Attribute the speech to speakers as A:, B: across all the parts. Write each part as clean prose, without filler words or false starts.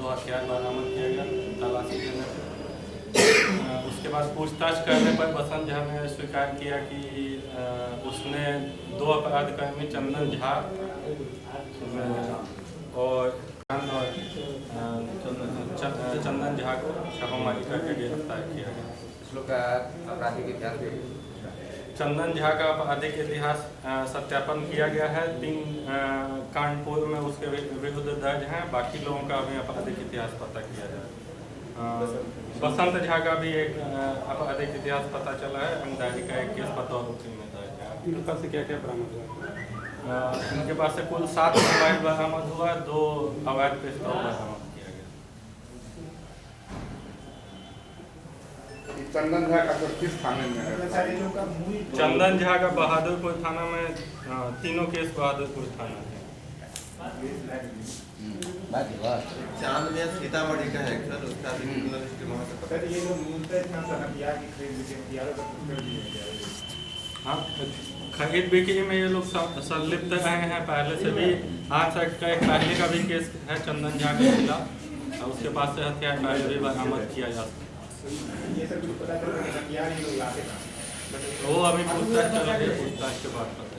A: 2 हथियार बरामद किया गया तलाशी लेने से। उसके बाद पूछताछ करने पर बसंत झा ने स्वीकार किया कि उसने 2 अपराधकर्मी चंदन झा और चंदन झा को छापामारी करके गिरफ्तार किया गया।
B: इस लोग का आपराधिक इतिहास
A: चंदन झा का आपराधिक इतिहास सत्यापन किया गया है। 3 कांड पूर्व में उसके विरुद्ध दर्ज हैं। बाकी लोगों का अभी आपराधिक इतिहास पता किया जाए। बसंत झा का भी एक आपराधिक इतिहास पता चला है। रंगदारी का एक केस बतौर वकील में दर्ज है।
C: इनके पास से क्या क्या बरामद हुआ?
A: इनके पास से कुल 7 मोबाइल बरामद हुआ, 2 अवैध पिस्तौल बरामद किया गया।
B: चंदन झा का तो किस थाने में है?
A: चंदन झा का बहादुरपुर थाना में, तीनों केस बहादुरपुर थाना है।
D: चांद में सीतामढ़ी का है सर, उसका भी
A: हाँ, खरीद बिक्री में ये लोग संलिप्त रहे हैं पहले से भी। 8 साल का एक पहले का भी केस है चंदन झा के खिलाफ, और उसके पास से हथियार भी बरामद किया जा सकता है। वो अभी पूछताछ चल रही है, पूछताछ के बाद पता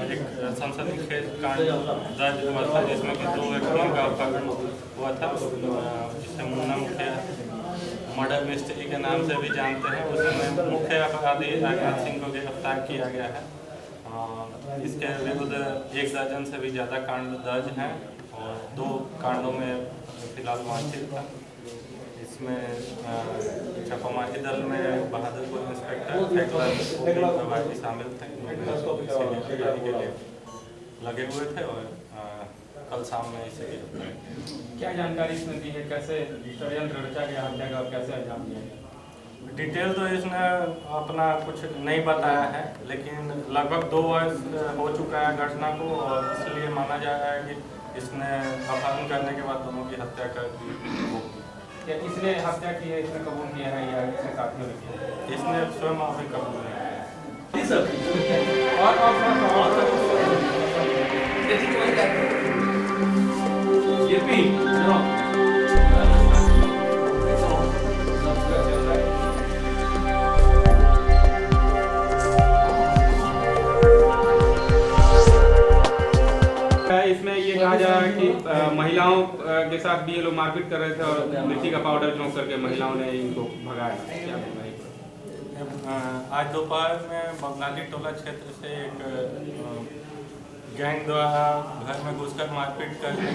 A: एक संसदीय कांड दर्ज हुआ था जिसमें कि 2 व्यक्तियों का अपहरण हुआ था, जिसे मुन्ना मुखिया मर्डर मिस्ट्री के नाम से भी जानते हैं। उसमें मुख्य अपराधी राजनाथ सिंह को गिरफ्तार किया गया है। इसके विरुद्ध 1 दर्जन से भी ज़्यादा कांड दर्ज हैं और 2 कांडों में फिलहाल वांछित था। इसमें छापामारी दल में बहादुरपुर इंस्पेक्टर प्रभारी शामिल थे, के लिए लगे हुए थे और कल शाम में इसे गिरफ्तार।
C: क्या जानकारी इसमें दी है? कैसे षड्यंत्र रचा गया हत्या का और कैसे अंजाम दिया गया?
A: डिटेल तो इसने अपना कुछ नहीं बताया है, लेकिन लगभग 2 वर्ष हो चुका है घटना को, और इसलिए माना जा रहा है कि इसने अपहरण करने के बाद दोनों की हत्या कर दी।
C: क्या इसने हत्या की है, इसने कबूल किया है या इसने साथियों ने किया?
A: इसने स्वयं अभी कबूल नहीं किया।
C: इसमें ये कहा जा रहा है कि महिलाओं के साथ भी ये लोग मारपीट कर रहे थे और मिर्ची का पाउडर झोंक करके महिलाओं ने इनको भगाया। क्या
A: आज दोपहर में बंगाली टोला क्षेत्र से एक गैंग द्वारा घर में घुसकर मारपीट करने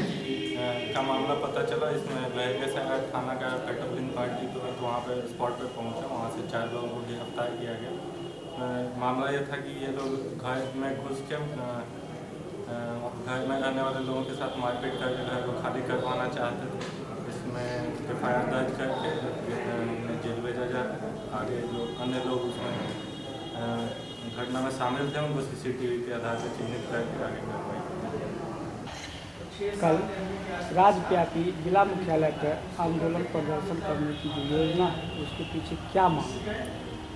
A: का मामला पता चला। इसमें लहरिया शहर थाना का पेट्रोलिंग पार्टी तुरंत वहाँ पर स्पॉट पर पहुँचा। वहाँ से 4 लोगों को गिरफ्तार किया गया। मामला ये था कि ये लोग घर में घुस के घर में रहने वाले लोगों के साथ मारपीट करके घर को खाली करवाना चाहते थे। इसमें FIR दर्ज करके उन्हें जेल भेजा जाता है। आगे जो अन्य लोग उसमें घटना में शामिल थे उनको CCTV के आधार पर चिन्हित करके आगे कार्रवाई।
E: कल राज्यव्यापी जिला मुख्यालय पर आंदोलन प्रदर्शन करने की जो योजना है उसके पीछे क्या मांग?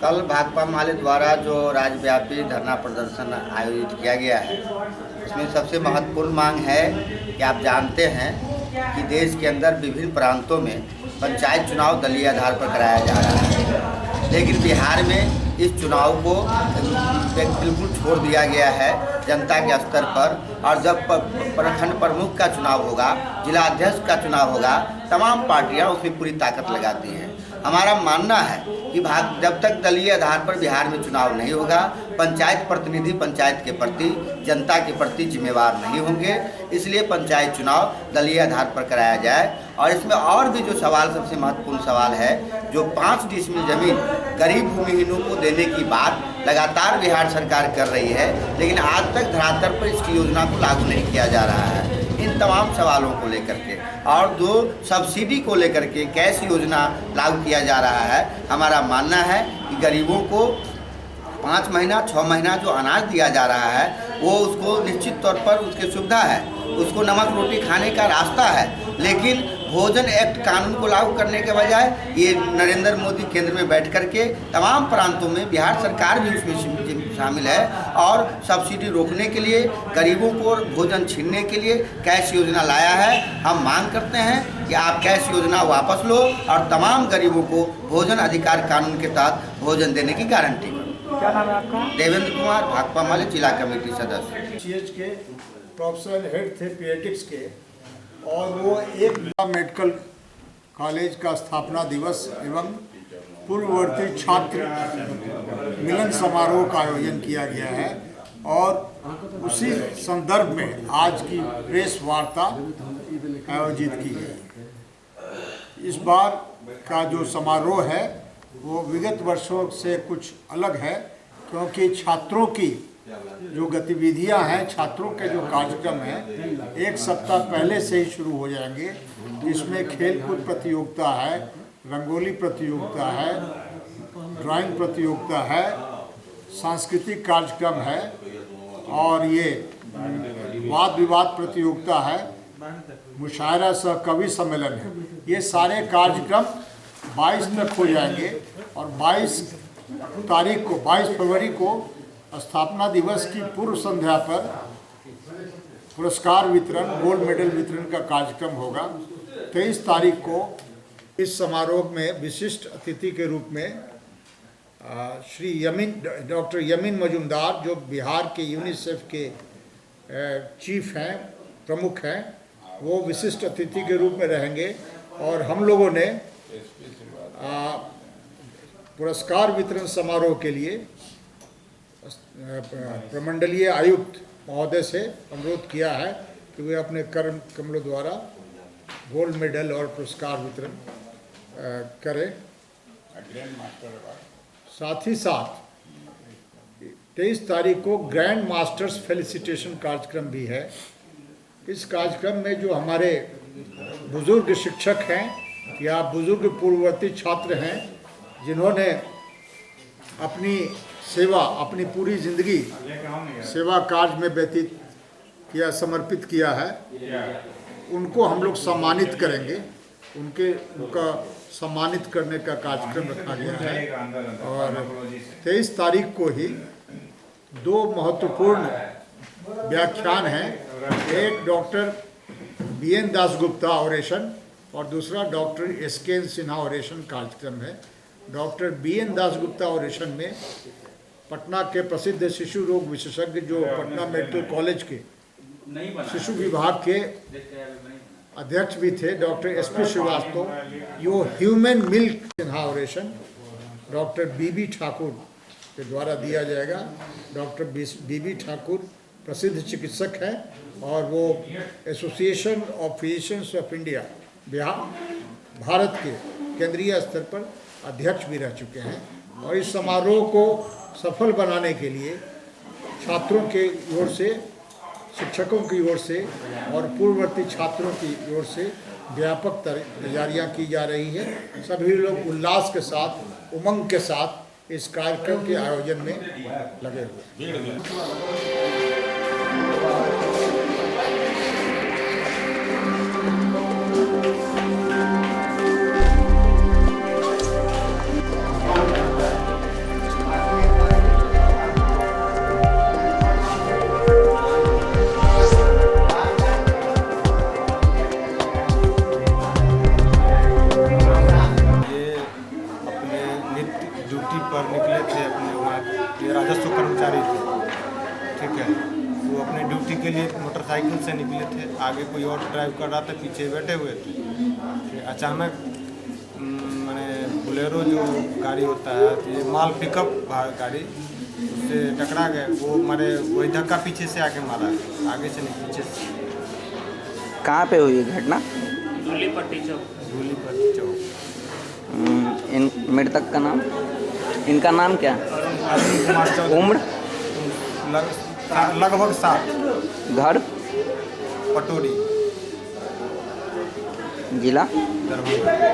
F: कल भाकपा माले द्वारा जो राज्यव्यापी धरना प्रदर्शन आयोजित किया गया है, इसमें सबसे महत्वपूर्ण मांग है कि आप जानते हैं कि देश के अंदर विभिन्न प्रांतों में पंचायत चुनाव दलीय आधार पर कराया जा रहा है, लेकिन बिहार में इस चुनाव को बिल्कुल छोड़ दिया गया है जनता के स्तर पर। और जब प्रखंड प्रमुख का चुनाव होगा, जिला अध्यक्ष का चुनाव होगा, तमाम पार्टियां उसमें पूरी ताकत लगाती हैं। हमारा मानना है कि जब तक दलीय आधार पर बिहार में चुनाव नहीं होगा, पंचायत प्रतिनिधि पंचायत के प्रति, जनता के प्रति जिम्मेवार नहीं होंगे। इसलिए पंचायत चुनाव दलीय आधार पर कराया जाए। और इसमें और भी जो सवाल, सबसे महत्वपूर्ण सवाल है, जो 5 डिसमिल जमीन गरीब भूमिहीनों को देने की बात लगातार बिहार सरकार कर रही है, लेकिन आज तक धरातल पर इसकी योजना को लागू नहीं किया जा रहा है। इन तमाम सवालों को लेकर के और जो सब्सिडी को लेकर के कैश योजना लागू किया जा रहा है, हमारा मानना है कि गरीबों को 5 महीना 6 महीना जो अनाज दिया जा रहा है वो उसको निश्चित तौर पर उसकी सुविधा है, उसको नमक रोटी खाने का रास्ता है। लेकिन भोजन एक्ट कानून को लागू करने के बजाय ये नरेंद्र मोदी केंद्र में बैठ करके तमाम प्रांतों में बिहार सरकार भी उसमें शामिल है और सब्सिडी रोकने के लिए, गरीबों को भोजन छीनने के लिए कैश योजना लाया है। हम मांग करते हैं कि आप कैश योजना वापस लो और तमाम गरीबों को भोजन अधिकार कानून के तहत भोजन देने की गारंटी करो।
E: क्या नाम है आपका?
F: देवेंद्र कुमार, भाकपा माले जिला कमेटी सदस्य।
G: CH के प्रोफेसर हेड थे पीडियाट्रिक्स के, और वो एक मेडिकल कॉलेज का स्थापना दिवस एवं पूर्ववर्ती छात्र मिलन समारोह का आयोजन किया गया है और उसी संदर्भ में आज की प्रेस वार्ता आयोजित की गई। इस बार का जो समारोह है वो विगत वर्षों से कुछ अलग है, क्योंकि छात्रों की जो गतिविधियां हैं, छात्रों के जो कार्यक्रम हैं, एक सप्ताह पहले से ही शुरू हो जाएंगे। इसमें खेलकूद प्रतियोगिता है, रंगोली प्रतियोगिता है, ड्राइंग प्रतियोगिता है, सांस्कृतिक कार्यक्रम है और ये वाद विवाद प्रतियोगिता है, मुशायरा सह कवि सम्मेलन है। ये सारे कार्यक्रम 22 तक हो जाएंगे और 22 फरवरी को स्थापना दिवस की पूर्व संध्या पर पुरस्कार वितरण, गोल्ड मेडल वितरण का कार्यक्रम होगा। 23 तारीख को इस समारोह में विशिष्ट अतिथि के रूप में श्री डॉक्टर यमीन मजूमदार, जो बिहार के यूनिसेफ के चीफ हैं, प्रमुख हैं, वो विशिष्ट अतिथि के रूप में रहेंगे। और हम लोगों ने पुरस्कार वितरण समारोह के लिए प्रमंडलीय आयुक्त महोदय से अनुरोध किया है कि वे अपने कमलों द्वारा गोल्ड मेडल और पुरस्कार वितरण करें। साथ ही साथ 23 तारीख को ग्रैंड मास्टर्स फेलिसिटेशन कार्यक्रम भी है। इस कार्यक्रम में जो हमारे बुजुर्ग शिक्षक हैं या बुजुर्ग पूर्ववर्ती छात्र हैं, जिन्होंने अपनी सेवा, अपनी पूरी जिंदगी सेवा कार्य में व्यतीत किया, समर्पित किया है, उनको हम लोग सम्मानित करेंगे। उनका सम्मानित करने का कार्यक्रम रखा गया है। और 23 तारीख को ही 2 महत्वपूर्ण व्याख्यान हैं। एक डॉक्टर BN दासगुप्ता ऑरेशन और दूसरा डॉक्टर SK सिन्हा ऑरेशन कार्यक्रम है। डॉक्टर BN दासगुप्ता ऑरेशन में पटना के प्रसिद्ध शिशु रोग विशेषज्ञ, जो पटना मेडिकल कॉलेज के शिशु विभाग के अध्यक्ष भी थे, डॉक्टर SP श्रीवास्तव, यो ह्यूमन मिल्क इनहाउरेशन डॉक्टर BB ठाकुर के द्वारा दिया जाएगा। डॉक्टर BB ठाकुर प्रसिद्ध चिकित्सक हैं और वो association of physicians of India Bharat के केंद्रीय स्तर पर अध्यक्ष भी रह चुके हैं। और इस समारोह को सफल बनाने के लिए छात्रों के ओर से, शिक्षकों की ओर से और पूर्ववर्ती छात्रों की ओर से व्यापक तैयारियां की जा रही है। सभी लोग उल्लास के साथ, उमंग के साथ इस कार्यक्रम के आयोजन में लगे हुए।
H: पर निकले थे अपने वहाँ, ये राजस्व कर्मचारी थे, ठीक है। वो अपने ड्यूटी के लिए मोटरसाइकिल से निकले थे, आगे कोई और ड्राइव कर रहा था, पीछे बैठे हुए थे। अचानक मैंने बोलेरो जो गाड़ी होता है, ये माल पिकअप गाड़ी, उससे टकरा गए। वो मारे वही धक्का पीछे से आके मारा, आगे से नहीं पीछे से।
I: कहाँ पे हुई घटना?
A: धूलीपट्टी चौक।
I: इन मृतक का नाम, इनका नाम क्या? उम्र
H: लगभग 60।
I: घर?
H: पटोरी,
I: जिला?
H: दरभंगा।